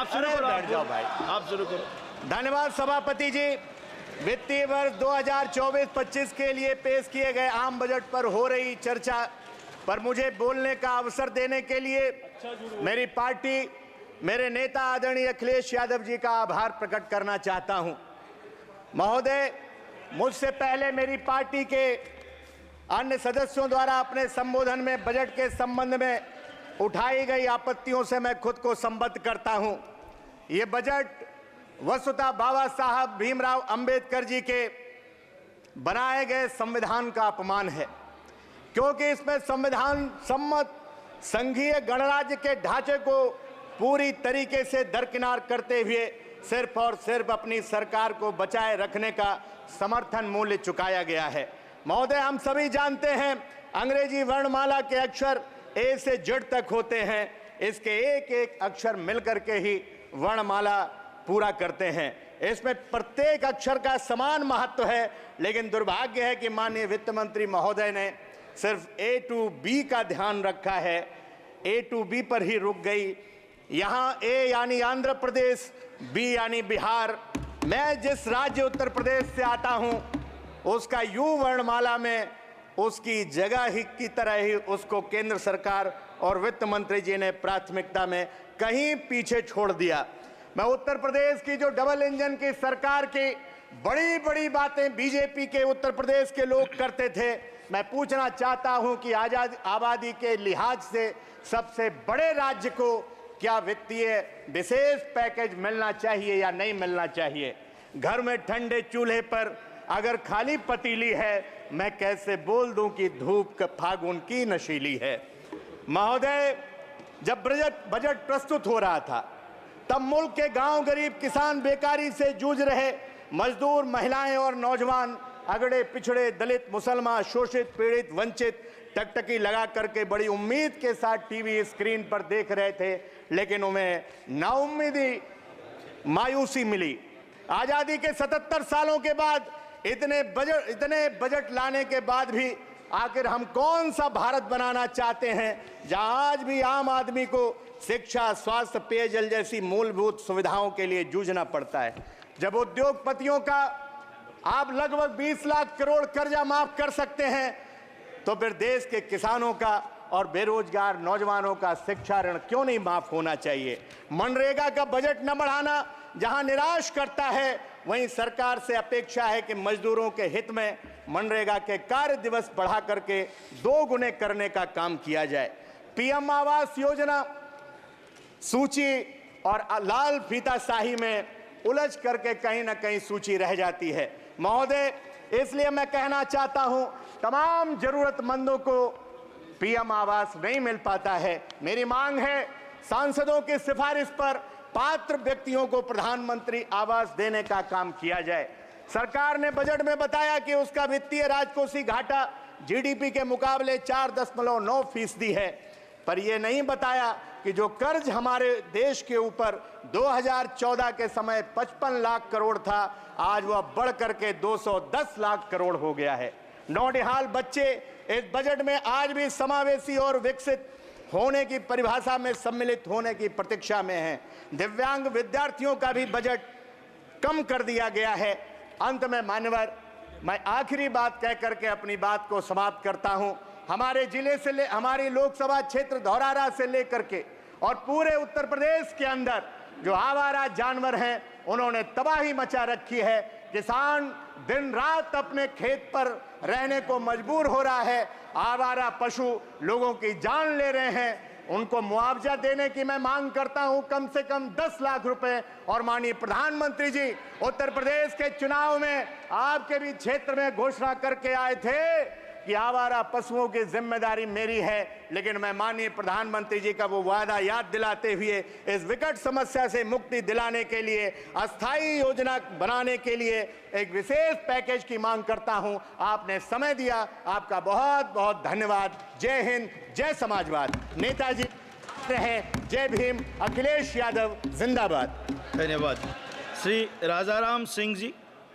आप शुरू करो, बैठ जाओ भाई, आप शुरू करो। धन्यवाद सभापति जी। वित्तीय वर्ष 2024-25 के लिए पेश किए गए आम बजट पर हो रही चर्चा पर मुझे बोलने का अवसर देने के लिए मेरी पार्टी, मेरे नेता आदरणीय अखिलेश यादव जी का आभार प्रकट करना चाहता हूं। महोदय, मुझसे पहले मेरी पार्टी के अन्य सदस्यों द्वारा अपने संबोधन में बजट के संबंध में उठाई गई आपत्तियों से मैं खुद को संबद्ध करता हूं। ये बजट वस्तुतः बाबा साहब भीमराव अंबेडकर जी के बनाए गए संविधान का अपमान है, क्योंकि इसमें संविधान सम्मत संघीय गणराज्य के ढांचे को पूरी तरीके से दरकिनार करते हुए सिर्फ और सिर्फ अपनी सरकार को बचाए रखने का समर्थन मूल्य चुकाया गया है। महोदय, हम सभी जानते हैं अंग्रेजी वर्णमाला के अक्षर ए से जेड तक होते हैं। इसके एक एक अक्षर मिलकर के ही वर्णमाला पूरा करते हैं। इसमें प्रत्येक अक्षर का समान महत्व है, लेकिन दुर्भाग्य है कि माननीय वित्त मंत्री महोदय ने सिर्फ ए टू बी का ध्यान रखा है, ए टू बी पर ही रुक गई। यहाँ ए यानी आंध्र प्रदेश, बी यानी बिहार। मैं जिस राज्य उत्तर प्रदेश से आता हूँ उसका यू वर्णमाला में उसकी जगह ही की तरह ही उसको केंद्र सरकार और वित्त मंत्री जी ने प्राथमिकता में कहीं पीछे छोड़ दिया। मैं उत्तर प्रदेश की जो डबल इंजन की सरकार की बड़ी बड़ी बातें बीजेपी के उत्तर प्रदेश के लोग करते थे, मैं पूछना चाहता हूं कि आबादी के लिहाज से सबसे बड़े राज्य को क्या वित्तीय विशेष पैकेज मिलना चाहिए या नहीं मिलना चाहिए? घर में ठंडे चूल्हे पर अगर खाली पतीली है, मैं कैसे बोल दूं कि धूप फागुन की नशीली है? महोदय, जब बजट प्रस्तुत हो रहा था तब मुल्क के गांव गरीब किसान, बेकारी से जूझ रहे मजदूर, महिलाएं और नौजवान, अगड़े पिछड़े, दलित, मुसलमान, शोषित, पीड़ित, वंचित टकटकी लगा करके बड़ी उम्मीद के साथ टीवी स्क्रीन पर देख रहे थे, लेकिन उन्हें नाउम्मीदी, मायूसी मिली। आजादी के 77 सालों के बाद इतने बजट लाने के बाद भी आखिर हम कौन सा भारत बनाना चाहते हैं जहां आज भी आम आदमी को शिक्षा, स्वास्थ्य, पेयजल जैसी मूलभूत सुविधाओं के लिए जूझना पड़ता है? जब उद्योगपतियों का आप लगभग 20 लाख करोड़ कर्जा माफ कर सकते हैं, तो फिर देश के किसानों का और बेरोजगार नौजवानों का शिक्षा ऋण क्यों नहीं माफ होना चाहिए? मनरेगा का बजट न बढ़ाना जहां निराश करता है, वहीं सरकार से अपेक्षा है कि मजदूरों के हित में मनरेगा के कार्य दिवस बढ़ा करके 2 गुने करने का काम किया जाए। पीएम आवास योजना सूची और लाल फीताशाही में उलझ करके कहीं ना कहीं सूची रह जाती है। महोदय, इसलिए मैं कहना चाहता हूं, तमाम जरूरतमंदों को पीएम आवास नहीं मिल पाता है। मेरी मांग है सांसदों की सिफारिश पर पात्र व्यक्तियों को प्रधानमंत्री आवास देने का काम किया जाए। सरकार ने बजट में बताया कि उसका वित्तीय राजकोषीय घाटा जीडीपी के मुकाबले 4.9% है, पर यह नहीं बताया कि जो कर्ज हमारे देश के ऊपर 2014 के समय 55 लाख करोड़ था, आज वह बढ़ करके 210 लाख करोड़ हो गया है। नौनिहाल बच्चे इस बजट में आज भी समावेशी और विकसित होने की परिभाषा में सम्मिलित होने की प्रतीक्षा में हैं। दिव्यांग विद्यार्थियों का भी बजट कम कर दिया गया है। अंत में मान्यवर, मैं आखिरी बात कह करके अपनी बात को समाप्त करता हूं। हमारे जिले से हमारी लोकसभा क्षेत्र धौरारा से लेकर के और पूरे उत्तर प्रदेश के अंदर जो आवारा जानवर हैं, उन्होंने तबाही मचा रखी है। किसान दिन रात अपने खेत पर रहने को मजबूर हो रहा है। आवारा पशु लोगों की जान ले रहे हैं। उनको मुआवजा देने की मैं मांग करता हूं, कम से कम 10 लाख रुपए। और माननीय प्रधानमंत्री जी उत्तर प्रदेश के चुनाव में आपके भी क्षेत्र में घोषणा करके आए थे कि आवारा पशुओं की जिम्मेदारी मेरी है, लेकिन मैं माननीय प्रधानमंत्री जी का वो वादा याद दिलाते हुए इस विकट समस्या से मुक्ति दिलाने के लिए अस्थायी योजना बनाने के लिए एक विशेष पैकेज की मांग करता हूं। आपने समय दिया, आपका बहुत बहुत धन्यवाद। जय हिंद, जय समाजवाद। नेताजी रहे, जय भीम। अखिलेश यादव जिंदाबाद। धन्यवाद। श्री राजाराम सिंह जी।